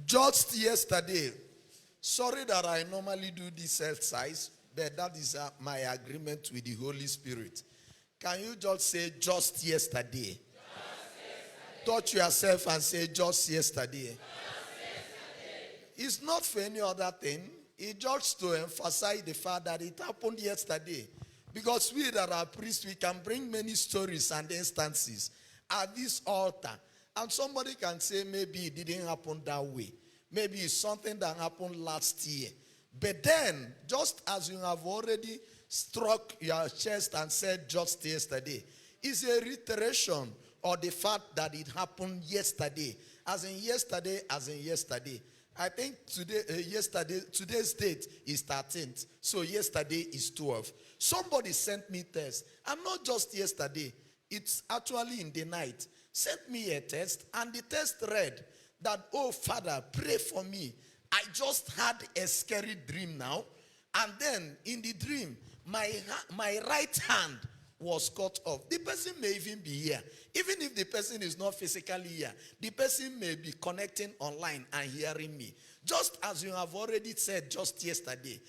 Just yesterday, sorry that I normally do this exercise, but that is my agreement with the Holy Spirit. Can you just say just yesterday? Touch yourself and say just yesterday. It's not for any other thing. It's just to emphasize the fact that it happened yesterday. Because we that are priests, we can bring many stories and instances at this altar. And somebody can say maybe it didn't happen that way. Maybe it's something that happened last year. But then, just as you have already struck your chest and said just yesterday, it's a reiteration of the fact that it happened yesterday. As in yesterday, as in yesterday. I think today's date is 13th. So yesterday is 12. Somebody sent me text. And not just yesterday. It's actually in the night. Sent me a text. And the text read that, oh Father, pray for me. I just had a scary dream now. And then in the dream, my right hand was cut off. The person may even be here. Even if the person is not physically here, the person may be connecting online and hearing me. Just as you have already said just yesterday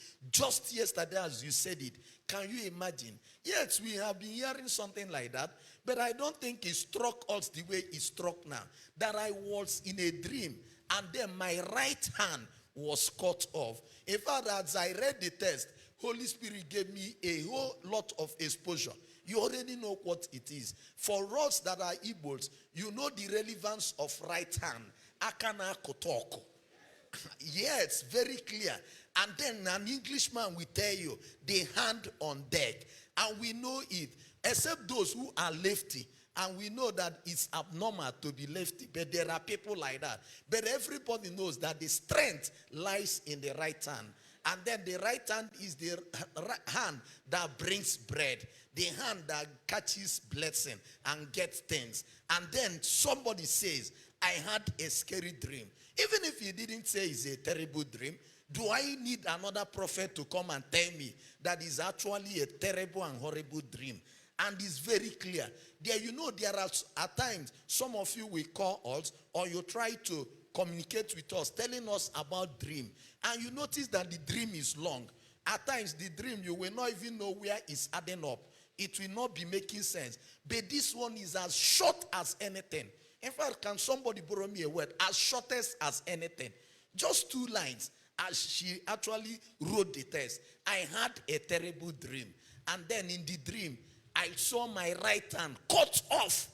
as you said it, can you imagine? Yes, we have been hearing something like that, but I don't think it struck us the way it struck now. That I was in a dream and then my right hand was cut off. In fact, as I read the text, Holy Spirit gave me a whole lot of exposure. You already know what it is. For us that are Igbos, you know the relevance of right hand. Akana kotoko. Yes, very clear. And then an Englishman will tell you, the hand on deck. And we know it, except those who are lefty. And we know that it's abnormal to be lefty. But there are people like that. But everybody knows that the strength lies in the right hand. And then the right hand is the hand that brings bread. The hand that catches blessing and gets things. And then somebody says, I had a scary dream. Even if he didn't say it's a terrible dream, do I need another prophet to come and tell me that is actually a terrible and horrible dream? And it's very clear. There, you know, there are at times, some of you will call us or you try to communicate with us, telling us about dream. And you notice that the dream is long. At times, the dream, you will not even know where it's adding up. It will not be making sense. But this one is as short as anything. In fact, can somebody borrow me a word? As shortest as anything. Just 2 lines. As she actually wrote the text. I had a terrible dream. And then in the dream, I saw my right hand cut off.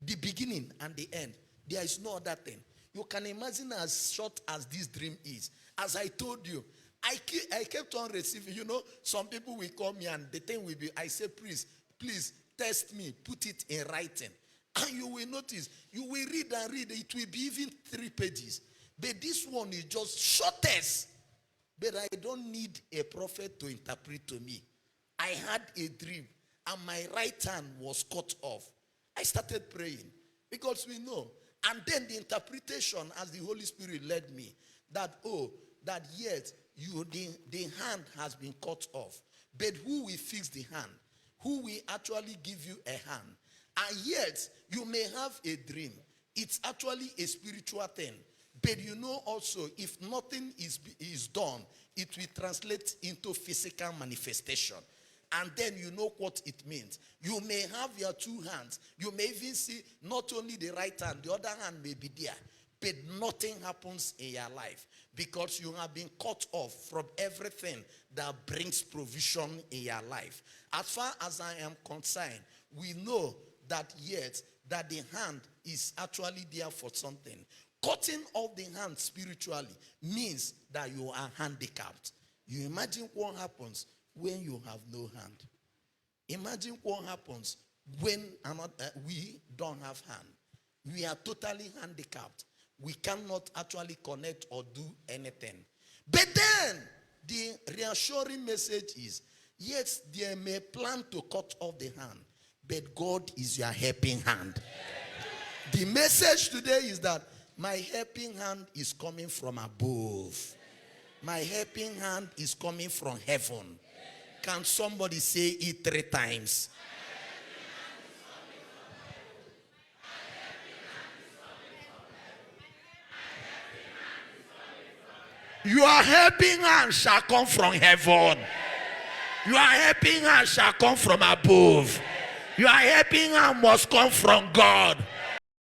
The beginning and the end. There is no other thing. You can imagine as short as this dream is. As I told you, I kept on receiving. You know, some people will call me and the thing will be, I say, please test me. Put it in writing. And you will notice, you will read and read. It will be even 3 pages. But this one is just shortest. But I don't need a prophet to interpret to me. I had a dream and my right hand was cut off. I started praying because we know. And then the interpretation as the Holy Spirit led me that, that yet the hand has been cut off. But who will fix the hand? Who will actually give you a hand? And yet you may have a dream. It's actually a spiritual thing. But you know also, if nothing is done, it will translate into physical manifestation. And then you know what it means. You may have your 2 hands. You may even see not only the right hand, the other hand may be there. But nothing happens in your life because you have been cut off from everything that brings provision in your life. As far as I am concerned, we know that yet that the hand is actually there for something. Cutting off the hand spiritually means that you are handicapped. You imagine what happens when you have no hand. Imagine what happens when we don't have hand. We are totally handicapped. We cannot actually connect or do anything. But then, the reassuring message is, yes, they may plan to cut off the hand, but God is your helping hand. The message today is that my helping hand is coming from above. My helping hand is coming from heaven. Can somebody say it 3 times? Your helping hand shall come from heaven. Your helping hand shall come from above. Your helping hand must come from God.